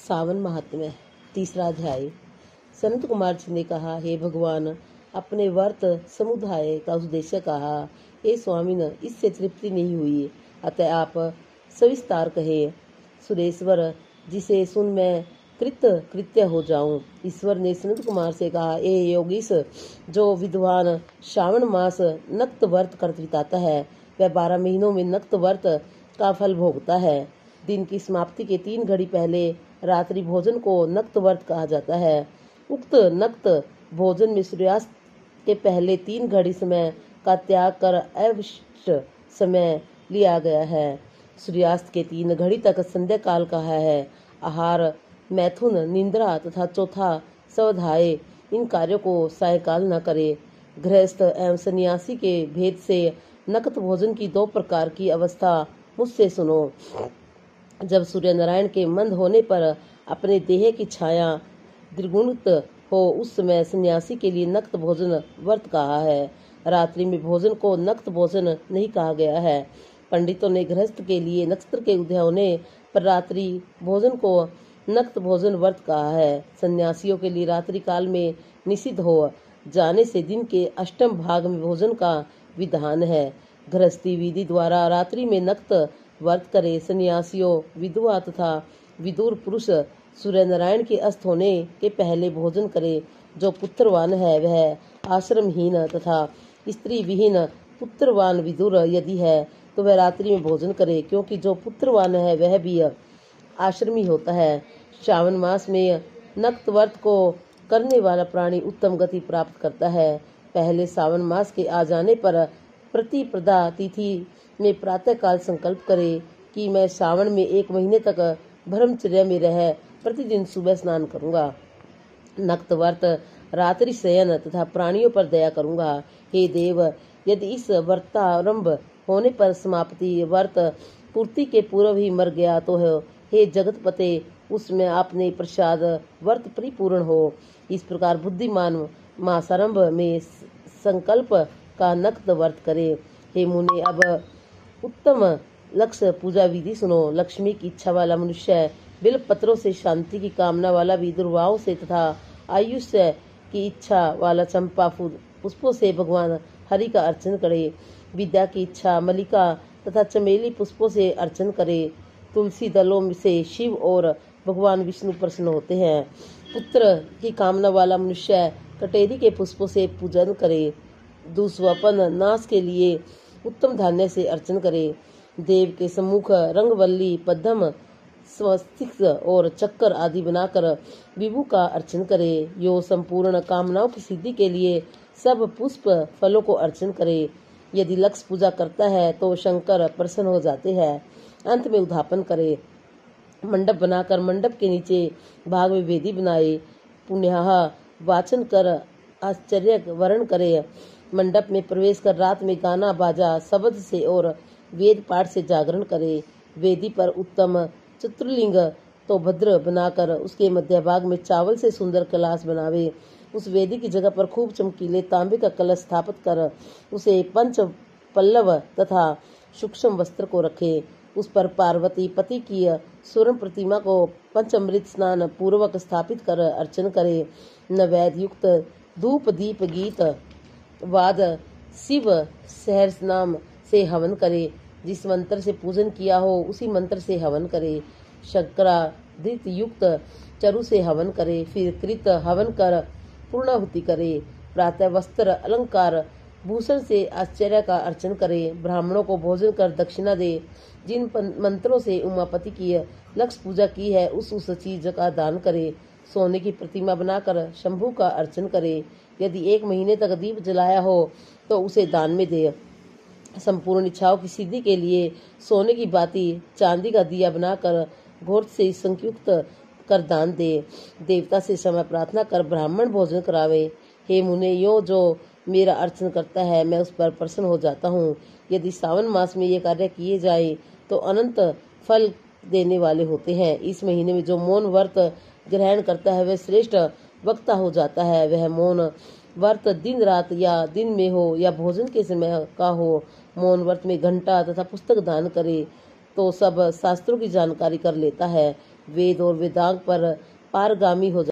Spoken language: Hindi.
सावन महात्म्य तीसरा अध्याय। संत कुमार जी ने कहा, हे भगवान, अपने व्रत समुदाय का उद्देश्य कहा। हे स्वामिन, इससे तृप्ति नहीं हुई, अतः आप सविस्तार कहे। सुरेश्वर, जिसे सुन मैं कृत्य हो जाऊं। ईश्वर ने संत कुमार से कहा, ए योगीश, जो विद्वान श्रावण मास नक्त व्रत कर बिताता है, वह 12 महीनों में नक्त व्रत का फल भोगता है। दिन की समाप्ति के 3 घड़ी पहले रात्रि भोजन को नक्त व्रत कहा जाता है। उक्त नक्त भोजन में सूर्यास्त के पहले 3 घड़ी समय का त्याग कर अवशिष्ट समय लिया गया है। सूर्यास्त के 3 घड़ी तक संध्या काल कहा है। आहार, मैथुन, निंद्रा तथा चौथा स्वाध्याय, इन कार्यों को सायकाल न करे। गृहस्थ एवं सन्यासी के भेद से नक्त भोजन की 2 प्रकार की अवस्था मुझसे सुनो। जब सूर्य नारायण के मंद होने पर अपने देह की छाया द्विगुणित हो, उस समय सन्यासी के लिए नक्त भोजन व्रत कहा है। रात्रि में भोजन को नक्त भोजन नहीं कहा गया है। पंडितों ने गृहस्थ के लिए नक्षत्र के उदय होने पर रात्रि भोजन को नक्त भोजन व्रत कहा है। सन्यासियों के लिए रात्रि काल में निषिद्ध हो जाने से दिन के अष्टम भाग में भोजन का विधान है। गृहस्थी विधि द्वारा रात्रि में नक्त व्रत करे। सन्यासियों, विधवा तथा विदुर पुरुष सूर्य नारायण के अस्त होने के पहले भोजन करे। जो पुत्रवान है वह आश्रमहीन तथा स्त्री विहीन पुत्रवान विदुर यदि है तो वह रात्रि में भोजन करे, क्योंकि जो पुत्रवान है वह भी आश्रमी होता है। श्रावण मास में नक्त व्रत को करने वाला प्राणी उत्तम गति प्राप्त करता है। पहले सावन मास के आ जाने पर प्रतिपदा तिथि में प्रातः काल संकल्प करे कि मैं सावन में 1 महीने तक ब्रह्मचर्य में रह प्रतिदिन सुबह स्नान करूंगा। नक्त व्रत, रात्रि शयन तथा प्राणियों पर दया करूंगा। हे देव, यदि इस व्रतारंभ होने पर समाप्ति व्रत पूर्ति के पूर्व ही मर गया तो हे जगतपते, उसमें आपने प्रसाद व्रत परिपूर्ण हो। इस प्रकार बुद्धिमान मासारंभ में संकल्प का नक्त व्रत करे। हे मुने, अब उत्तम लक्ष्य पूजा विधि सुनो। लक्ष्मी की इच्छा वाला मनुष्य बिल पत्रों से, शांति की कामना वाला भी दुर्वाओं से तथा आयुष्य की इच्छा वाला चंपा पुष्पों से भगवान हरि का अर्चन करे। विद्या की इच्छा मल्लिका तथा चमेली पुष्पों से अर्चन करे। तुलसी दलों से शिव और भगवान विष्णु प्रसन्न होते हैं। पुत्र की कामना वाला मनुष्य कटेरी के पुष्पों से पूजन करे। दुष्वपन नाश के लिए उत्तम धान्य से अर्चन करे। देव के सम्मुख रंगवल्ली, पद्म, स्वस्तिक और चक्कर आदि बनाकर विभु का अर्चन करे। यो संपूर्ण कामनाओं की सिद्धि के लिए सब पुष्प फलों को अर्चन करे। यदि लक्ष्य पूजा करता है तो शंकर प्रसन्न हो जाते हैं। अंत में उद्यापन करे। मंडप बनाकर मंडप के नीचे भाग में वेदी बनाए। पुण्यः वाचन कर आश्चर्य वर्ण करे। मंडप में प्रवेश कर रात में गाना बाजा शब्द से और वेद पाठ से जागरण करे। वेदी पर उत्तम चतुर्लिंग तो भद्र बनाकर उसके मध्य भाग में चावल से सुंदर कलश बनावे। उस वेदी की जगह पर खूब चमकीले तांबे का कलश स्थापित कर उसे 5 पल्लव तथा सूक्ष्म वस्त्र को रखे। उस पर पार्वती पति की स्वर्ण प्रतिमा को पंचामृत स्नान पूर्वक स्थापित कर अर्चन करे। नैवेद्य युक्त धूप दीप गीत वाद शिव सहस्र नाम से हवन करे। जिस मंत्र से पूजन किया हो उसी मंत्र से हवन करे। शंकराधृत युक्त चरु से हवन करे। फिर कृत हवन कर पूर्णाहुति करे। प्रातः वस्त्र अलंकार भूषण से आश्चर्य का अर्चन करे। ब्राह्मणों को भोजन कर दक्षिणा दे। जिन मंत्रों से उमापति की लक्ष्य पूजा की है उस चीज का दान करे। सोने की प्रतिमा बनाकर शंभु का अर्चन करे। यदि 1 महीने तक दीप जलाया हो तो उसे दान में दे। संपूर्ण इच्छाओं की सिद्धि के लिए सोने की बाती, चांदी का दिया बनाकर घोर से संयुक्त कर दान दे। देवता से समय प्रार्थना कर ब्राह्मण भोजन करावे। हे मुने, यो जो मेरा अर्चन करता है मैं उस पर प्रसन्न हो जाता हूँ। यदि सावन मास में ये कार्य किए जाए तो अनंत फल देने वाले होते हैं। इस महीने में जो मौन व्रत ग्रहण करता है वह श्रेष्ठ वक्ता हो जाता है। वह मौन व्रत दिन रात या दिन में हो या भोजन के समय का हो, मौन व्रत में घंटा तथा पुस्तक दान करे तो सब शास्त्रों की जानकारी कर लेता है। वेद और वेदांग पर पारगामी हो